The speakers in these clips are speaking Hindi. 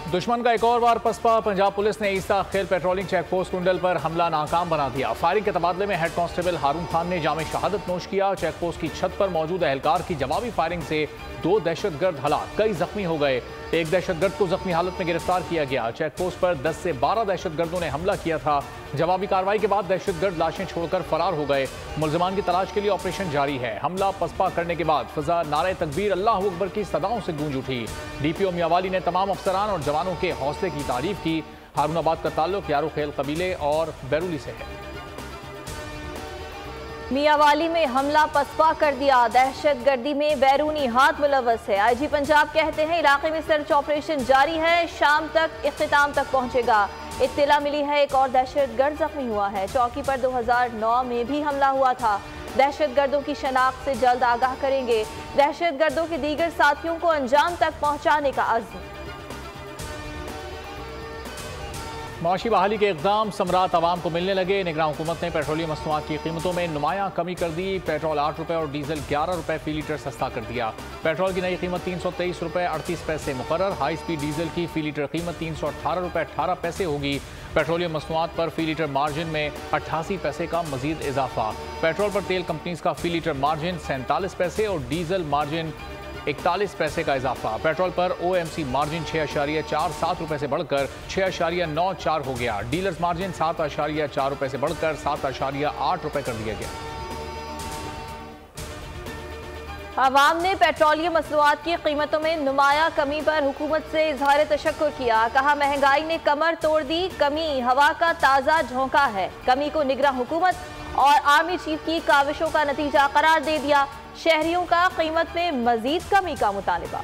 दुश्मन का एक और बार पसपा। पंजाब पुलिस ने ईसा खेल पेट्रोलिंग चेक पोस्ट कुंडल पर हमला नाकाम बना दिया। फायरिंग के तबादले में हेड कांस्टेबल हारून खान ने जामे शहादत नोश किया। चेक पोस्ट की छत पर मौजूद एहलकार की जवाबी फायरिंग से 2 दहशतगर्द हलाक, कई जख्मी हो गए। एक दहशतगर्द को जख्मी हालत में गिरफ्तार किया गया। चेक पोस्ट पर 10 से 12 दहशतगर्दों ने हमला किया था। जवाबी कार्रवाई के बाद दहशतगर्द लाशें छोड़कर फरार हो गए। मुल्जिमान की तलाश के लिए ऑपरेशन जारी है। हमला पसपा करने के बाद फजा नारे तकबीर अल्लाह अकबर की सदाओं से गूंज उठी। डीपीओ मियावाली ने तमाम अफसरान और जवानों के हौसले की तारीफ की। हारूनाबाद का ताल्लुक यारो खेल कबीले और बैरूली से है। मियावाली में हमला पसपा कर दिया। दहशतगर्दी में बैरूनी हाथ मुलव्वस है। आईजी पंजाब कहते हैं इलाके में सर्च ऑपरेशन जारी है, शाम तक इख्तिताम तक पहुंचेगा। इत्तला मिली है एक और दहशतगर्द जख्मी हुआ है। चौकी पर 2009 में भी हमला हुआ था। दहशतगर्दों की शनाख्त से जल्द आगाह करेंगे। दहशतगर्दों के दीगर साथियों को अंजाम तक पहुंचाने का अज़्म। माशी बहाली के इक़दाम समरात आवाम को मिलने लगे। निगरान हुकूमत ने पेट्रोलियम मसनूआत की कीमतों में नुमायां कमी कर दी। पेट्रोल 8 रुपये और डीजल 11 रुपये फी लीटर सस्ता कर दिया। पेट्रोल की नई कीमत 323 रुपये 38 पैसे मुकर्रर। हाई स्पीड डीजल की फी लीटर कीमत 318 रुपये 18 पैसे होगी। पेट्रोलियम मसनूआत पर फी लीटर मार्जिन में 88 पैसे का मजीद इजाफा। पेट्रोल पर तेल कंपनीज का फी लीटर मार्जिन 47 पैसे और डीजल मार्जिन 41 पैसे का इजाफा। पेट्रोल पर OMC मार्जिन 6.47 रुपये से बढ़कर 6.94 हो गया। डीलर्स मार्जिन 7.4 रुपये से बढ़कर 7.8 रुपये कर दिया गया। अवाम ने पेट्रोलियम मसनूआत की कीमतों में नुमाया कमी पर हुकूमत से इजहार तशक्कुर किया। कहा महंगाई ने कमर तोड़ दी, कमी हवा का ताज़ा झोंका है। कमी को निगरान हुकूमत और आर्मी चीफ की काविशों का नतीजा करार दे दिया। शहरियों का कीमत में मजीद कमी का मुतालिबा।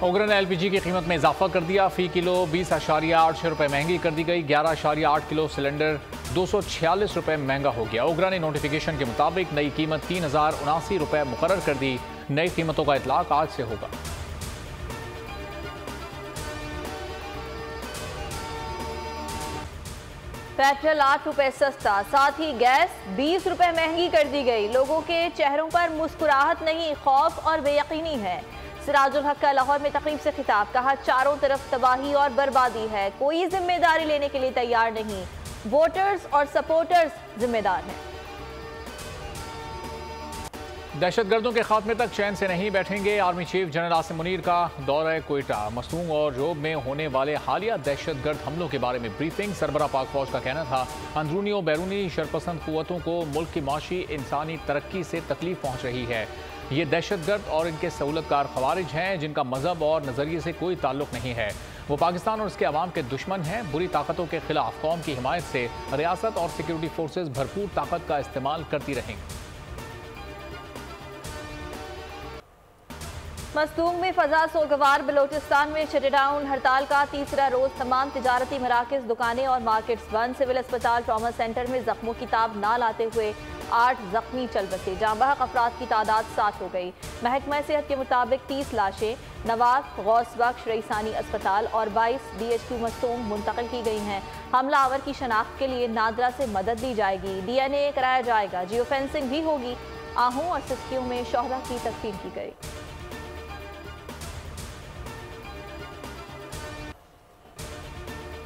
ओगरा ने LPG की कीमत में इजाफा कर दिया। फी किलो 20.86 रुपये महंगी कर दी गई। 11.8 किलो सिलेंडर 246 रुपये महंगा हो गया। ओगरा ने नोटिफिकेशन के मुताबिक नई कीमत 3079 रुपये मुकर्रर कर दी। नई कीमतों का इतलाक आज से होगा। पेट्रोल 8 रुपये सस्ता, साथ ही गैस 20 रुपये महंगी कर दी गई। लोगों के चेहरों पर मुस्कुराहट नहीं, खौफ और बेयकीनी है। सिराजुल हक का लाहौर में तकरीब से खिताब। कहा चारों तरफ तबाही और बर्बादी है, कोई जिम्मेदारी लेने के लिए तैयार नहीं। वोटर्स और सपोर्टर्स जिम्मेदार हैं। दहशतगर्दों के खात्मे तक चैन से नहीं बैठेंगे। Army chief general Asim Munir का दौरा कोयटा। मसूम और जोब में होने वाले हालिया दहशतगर्द हमलों के बारे में ब्रीफिंग। सरबरा पाक फौज का कहना था अंदरूनी और बैरूनी शरपसंद कुव्वतों को मुल्क की माशी इंसानी तरक्की से तकलीफ पहुँच रही है। ये दहशतगर्द और इनके सहूलतकार खवारिज हैं जिनका मजहब और नजरिए से कोई ताल्लुक नहीं है। वो पाकिस्तान और इसके अवाम के दुश्मन हैं। बुरी ताकतों के खिलाफ कौम की हिमायत से रियासत और सिक्योरिटी फोर्सेज भरपूर ताकत का इस्तेमाल करती रहेंगी। मस्तूंग में फजा सोगवार। बलोचिस्तान में शटडाउन हड़ताल का तीसरा रोज। तमाम तिजारती मराकज, दुकानें और मार्केट्स बंद। सिविल अस्पताल ट्रॉमा सेंटर में जख्मों की ताब ना लाते हुए 8 जख्मी चल बसे। जांबहक अफराद की तादाद 7 हो गई। महकमा सेहत के मुताबिक 30 लाशें नवाब गौस बख्श रईसानी अस्पताल और 22 DHQ मस्तूंग मुंतकिल की गई हैं। हमला आवर की शनाख्त के लिए नादरा से मदद दी जाएगी। DNA कराया जाएगा। जियो फेंसिंग भी होगी। आहू और सिस्कियों में शोहदा की तकफीन की गई।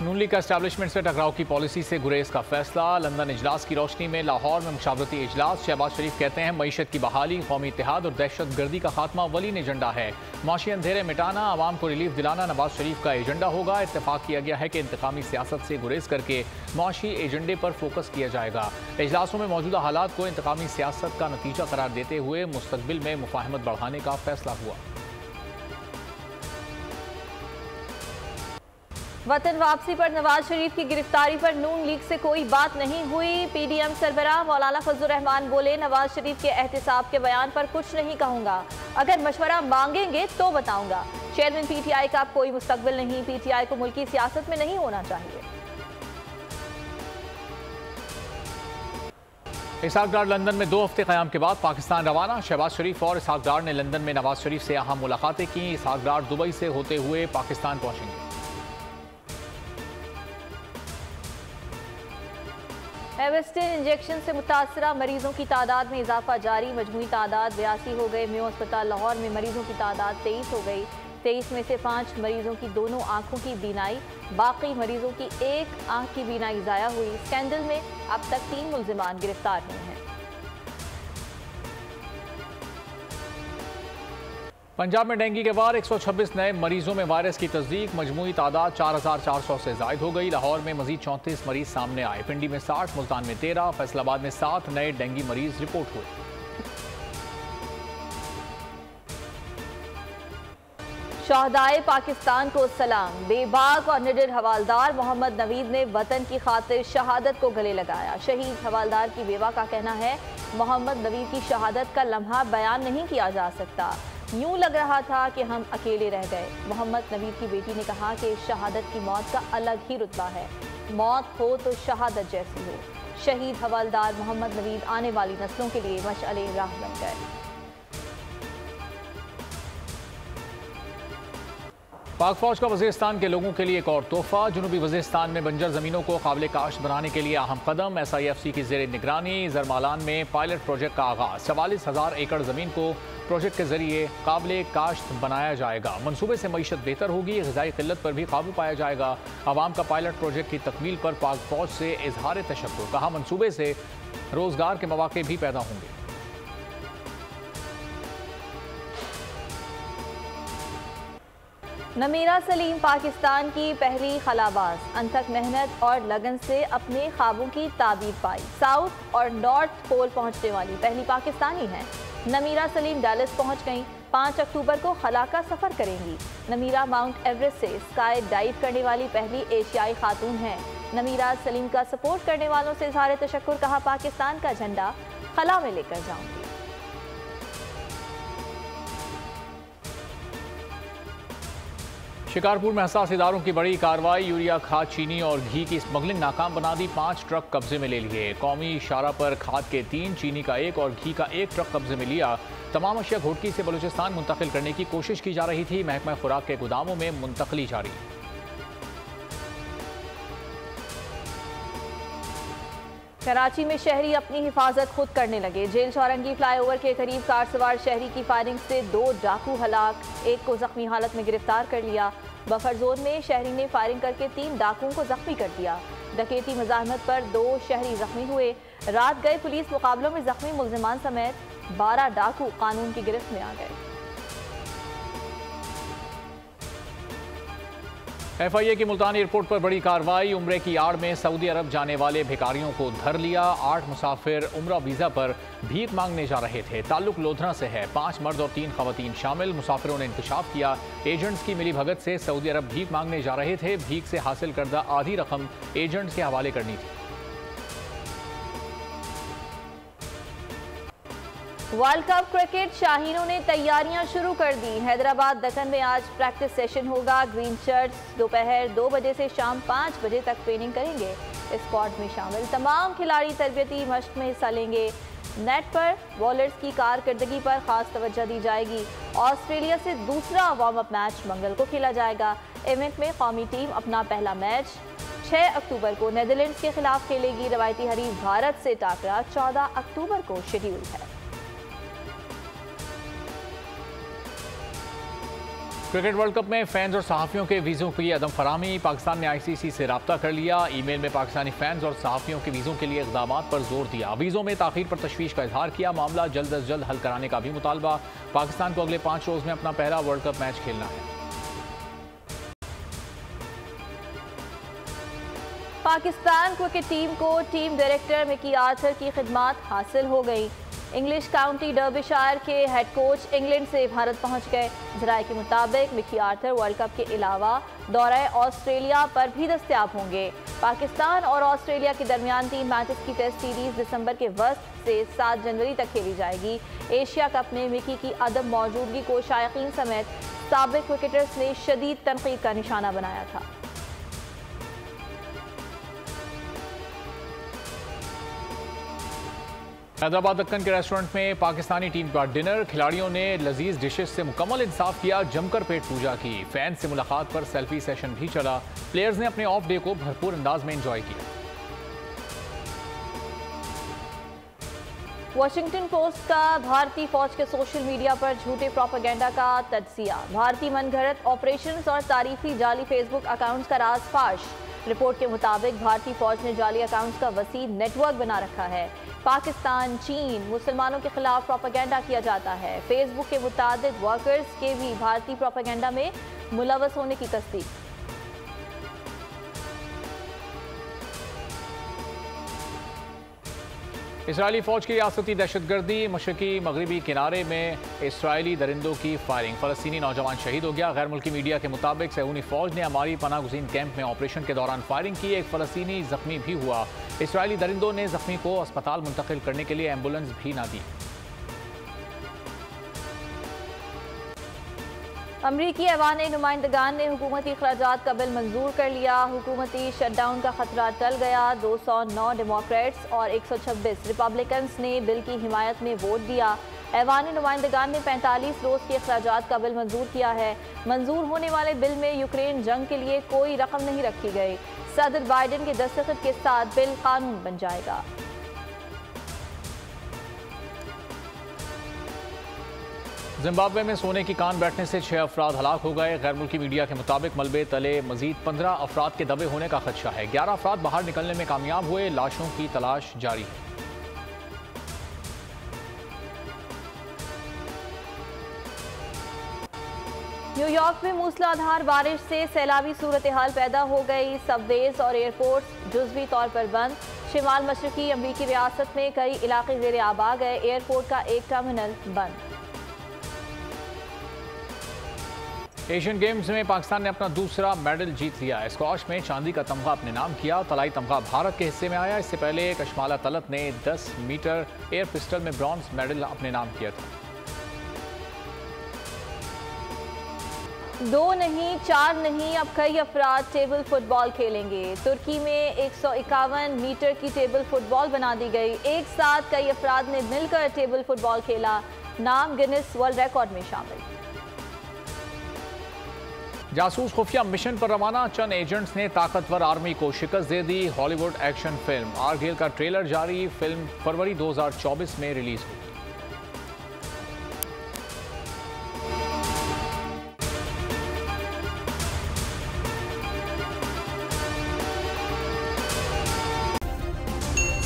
नून लीग का एस्टैब्लिशमेंट से टकराव की पॉलिसी से गुरेज का फैसला। लंदन इजलास की रोशनी में लाहौर में मुशावरती इजलास। शहबाज शरीफ कहते हैं मईशत की बहाली, कौमी इत्तेहाद और दहशत गर्दी का खात्मा वलीन एजेंडा है। माशी अंधेरे मिटाना, आवाम को रिलीफ दिलाना नवाज शरीफ का एजेंडा होगा। इत्तेफाक किया गया है कि इंतकामी सियासत से गुरेज करके माशी एजेंडे पर फोकस किया जाएगा। इजलासों में मौजूदा हालात को इंतकामी सियासत का नतीजा करार देते हुए मुस्तकबिल में मुफाहमत बढ़ाने का फैसला हुआ। वतन वापसी पर नवाज शरीफ की गिरफ्तारी पर नून लीग से कोई बात नहीं हुई। PDM सरबराह मौलाना फजलुर रहमान बोले नवाज शरीफ के एहतिसाब के बयान पर कुछ नहीं कहूंगा, अगर मशवरा मांगेंगे तो बताऊंगा। चेयरमैन PTI का कोई मुस्तकबिल नहीं, PTI को मुल्की सियासत में नहीं होना चाहिए। इसहाक डार लंदन में 2 हफ्ते क़याम के बाद पाकिस्तान रवाना। शहबाज शरीफ और इसहाक डार ने लंदन में नवाज शरीफ से अहम मुलाकातें की। इसहाक डार दुबई से होते हुए पाकिस्तान पहुंचेंगे। एवेस्टिन इंजेक्शन से मुतासरा मरीजों की तादाद में इजाफा जारी। मजमूई तादाद 82 हो गए। मेयो अस्पताल लाहौर में मरीजों की तादाद 23 हो गई। 23 में से 5 मरीजों की दोनों आंखों की बीनाई, बाकी मरीजों की एक आंख की बीनाई ज़ाया हुई। स्कैंडल में अब तक 3 मुल्जिमान गिरफ्तार हुए हैं। पंजाब में डेंगू के बाद 126 नए मरीजों में वायरस की तस्दीक। मजमूई तादाद 4400 से जायद हो गई। लाहौर में मजीद 34 मरीज सामने आए। पिंडी में 60, मुल्तान में 13, फैसलाबाद में 7 नए डेंगू मरीज रिपोर्ट हुए। शहदाए पाकिस्तान को सलाम। बेबाक और निडर हवालदार मोहम्मद नवीद ने वतन की खातिर शहादत को गले लगाया। शहीद हवालदार की बेवा का कहना है, मोहम्मद नवीद की शहादत का लम्हा बयान नहीं किया जा सकता। यूं लग रहा था कि हम अकेले रह गए। मोहम्मद नवीद की बेटी ने कहा कि शहादत की मौत का अलग ही रुतबा है। मौत हो तो शहादत जैसी हो। शहीद हवालदार मोहम्मद नवीद आने वाली नस्लों के लिए मशअले राह बन गए। पाक फौज का वज़ीरिस्तान के लोगों के लिए एक और तोहफा। जनूबी वज़ीरिस्तान में बंजर ज़मीनों को काबिल काश्त बनाने के लिए अहम कदम। SIFC की ज़ेर निगरानी ज़रमालान में पायलट प्रोजेक्ट का आगाज़। 44,000 एकड़ ज़मीन को प्रोजेक्ट के जरिए काबिल काश्त बनाया जाएगा। मनसूबे से मईशत बेहतर होगी। ग़िज़ाई क़िल्लत पर भी काबू पाया जाएगा। आवाम का पायलट प्रोजेक्ट की तकमील पर पाक फौज से इजहार तशक्कुर। कहा, मनसूबे से रोज़गार के मौके भी पैदा होंगे। नमीरा सलीम पाकिस्तान की पहली खलाबाज। अनथक मेहनत और लगन से अपने ख्वाबों की ताबीर पाई। साउथ और नॉर्थ पोल पहुंचने वाली पहली पाकिस्तानी हैं। नमीरा सलीम डैलस पहुंच गईं। 5 अक्टूबर को खला का सफ़र करेंगी। नमीरा माउंट एवरेस्ट से स्काई डाइव करने वाली पहली एशियाई खातून है। नमीरा सलीम का सपोर्ट करने वालों से इजहार तशक्कुर। कहा, पाकिस्तान का झंडा खला में लेकर जाऊंगी। शिकारपुर में हसास इदारों की बड़ी कार्रवाई। यूरिया खाद, चीनी और घी की स्मगलिंग नाकाम बना दी। 5 ट्रक कब्जे में ले लिए। कौमी इशारा पर खाद के 3, चीनी का 1 और घी का 1 ट्रक कब्जे में लिया। तमाम अशिया घोटकी से बलूचिस्तान मुंतकिल करने की कोशिश की जा रही थी। महकमा खुराक के गोदामों में मुंतकली जारी। कराची में शहरी अपनी हिफाजत खुद करने लगे। जेल चौरंगी फ्लाईओवर के करीब कार सवार शहरी की फायरिंग से 2 डाकू हलाक, 1 को जख्मी हालत में गिरफ्तार कर लिया। बफर जोन में शहरी ने फायरिंग करके 3 डाकुओं को जख्मी कर दिया। डकैती मज़ाहमत पर 2 शहरी जख्मी हुए। रात गए पुलिस मुकाबलों में जख्मी मुल्जिमान समेत 12 डाकू कानून की गिरफ्त में आ गए। FIA की मुल्तान एयरपोर्ट पर बड़ी कार्रवाई। उम्रे की आड़ में सऊदी अरब जाने वाले भिखारियों को धर लिया। 8 मुसाफिर उम्रा वीज़ा पर भीख मांगने जा रहे थे। ताल्लुक लोधना से है। 5 मर्द और 3 खवातीन शामिल। मुसाफिरों ने इंकशाफ किया, एजेंट्स की मिली भगत से सऊदी अरब भीख मांगने जा रहे थे। भीख से हासिल करदा आधी रकम एजेंट्स के हवाले करनी थी। वर्ल्ड कप क्रिकेट शाहीनों ने तैयारियां शुरू कर दी। हैदराबाद दक्कन में आज प्रैक्टिस सेशन होगा। ग्रीन शर्ट्स दोपहर 2 बजे से शाम 5 बजे तक ट्रेनिंग करेंगे। स्क्वाड में शामिल तमाम खिलाड़ी तरबियती मश्क में हिस्सा लेंगे। नेट पर बॉलर्स की कारकर्दगी पर खास तवज्जो दी जाएगी। ऑस्ट्रेलिया से दूसरा वार्म अप मैच मंगल को खेला जाएगा। इवेंट में कौमी टीम अपना पहला मैच 6 अक्टूबर को नीदरलैंड्स के खिलाफ खेलेगी। रवायती हरीफ भारत से टाकरा 14 अक्टूबर को शेड्यूल है। क्रिकेट वर्ल्ड कप में फैंस और सहाफ़ियों के वीज़ों की अदम फराहमी। पाकिस्तान ने ICC से रब्ता कर लिया। ईमेल में पाकिस्तानी फैंस और सहाफ़ियों के वीज़ों के लिए इक़दाम पर जोर दिया। वीज़ों में ताख़ीर पर तशवीश का इजहार किया। मामला जल्द अज जल्द हल कराने का भी मुतालबा। पाकिस्तान को अगले 5 रोज़ में अपना पहला वर्ल्ड कप मैच खेलना है। पाकिस्तान क्रिकेट टीम को टीम डायरेक्टर मिकी आर्थर की खिदमात हासिल हो गई। इंग्लिश काउंटी डर्बीशायर के हेड कोच इंग्लैंड से भारत पहुंच गए। ज़राए के मुताबिक मिकी आर्थर वर्ल्ड कप के अलावा दौरे ऑस्ट्रेलिया पर भी दस्तयाब होंगे। पाकिस्तान और ऑस्ट्रेलिया के दरमियान 3 मैचेस की टेस्ट सीरीज दिसंबर के वस्त से 7 जनवरी तक खेली जाएगी। एशिया कप में मिकी की अदम मौजूदगी को शायकीन समेत साबिक क्रिकेटर्स ने शदीद तनकीद का निशाना बनाया था। हैदराबाद दक्कन के रेस्टोरेंट में पाकिस्तानी टीम का डिनर। खिलाड़ियों ने लजीज डिशेस से मुकम्मल इंसाफ किया। जमकर पेट पूजा की। फैंस से मुलाकात पर सेल्फी सेशन भी चला। प्लेयर्स ने अपने ऑफ डे को भरपूर अंदाज में एंजॉय किया। वॉशिंगटन पोस्ट का भारतीय फौज के सोशल मीडिया पर झूठे प्रोपेगेंडा का तज्जिया। भारतीय मनगढ़ंत ऑपरेशंस और तारीफी जाली फेसबुक अकाउंट्स का राज फाश। रिपोर्ट के मुताबिक भारतीय फौज ने जाली अकाउंट्स का वसी नेटवर्क बना रखा है। पाकिस्तान, चीन, मुसलमानों के खिलाफ प्रोपेगेंडा किया जाता है। फेसबुक के मुताबिक वर्कर्स के भी भारतीय प्रोपेगेंडा में मुलव्वस होने की तस्दीक। इसराइली फौज की रियासती दहशतगर्दी। मशरकी मगरबी किनारे में इसराइली दरिंदों की फायरिंग। फ़लस्तीनी नौजवान शहीद हो गया। गैर मुल्की मीडिया के मुताबिक सहूनी फौज ने अमारी पनाह गुज़ीन कैंप में ऑपरेशन के दौरान फायरिंग की। एक फ़लस्तीनी जख्मी भी हुआ। इसराइली दरिंदों ने जख्मी को अस्पताल मुंतकिल करने के लिए एम्बुलेंस भी ना दी। अमरीकी ऐवान नुमाइंदगान ने हुकूमती अखराजात का बिल मंजूर कर लिया। हुकूमती शटडाउन का खतरा टल गया। 209 डेमोक्रेट्स और 126 रिपब्लिकन्स ने बिल की हिमायत में वोट दिया। ऐवान नुमाइंदगान ने 45 रोज के अखराजात का बिल मंजूर किया है। मंजूर होने वाले बिल में यूक्रेन जंग के लिए कोई रकम नहीं रखी गई। सदर बाइडेन के दस्तखत के साथ बिल कानून बन जाएगा। जिम्बाब्वे में सोने की कान बैठने से 6 अफराद हलाक हो गए। गैर मुल्की मीडिया के मुताबिक मलबे तले मजीद 15 अफराद के दबे होने का खदशा है। 11 अफराद बाहर निकलने में कामयाब हुए। लाशों की तलाश जारी है। न्यूयॉर्क में मूसलाधार बारिश से सैलाबी सूरत हाल पैदा हो गई। सबवेज और एयरपोर्ट्स जुज़वी तौर पर बंद। शिमाल मशरकी अमरीकी रियासत में कई इलाके ज़ेर आब आ गए। एयरपोर्ट का एक टर्मिनल बंद। एशियन गेम्स में पाकिस्तान ने अपना दूसरा मेडल जीत लिया। स्क्वॉश में चांदी का तमगा अपने नाम किया। तलाई तमगा भारत के हिस्से में आया। इससे पहले कशमाला तलत ने 10 मीटर एयर पिस्टल में ब्रॉन्ज मेडल अपने नाम किया था। 2 नहीं, 4 नहीं, अब कई अफराद टेबल फुटबॉल खेलेंगे। तुर्की में 151 मीटर की टेबल फुटबॉल बना दी गई। एक साथ कई अफराद ने मिलकर टेबल फुटबॉल खेला। नाम गिनीज वर्ल्ड रिकॉर्ड में शामिल। जासूस खुफिया मिशन पर रवाना। चंद एजेंट्स ने ताकतवर आर्मी को शिकस्त दे दी। हॉलीवुड एक्शन फिल्म आर्गेल का ट्रेलर जारी। फिल्म फरवरी 2024 में रिलीज होगी।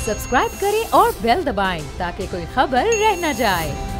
सब्सक्राइब करें और बेल दबाएं ताकि कोई खबर रह न जाए।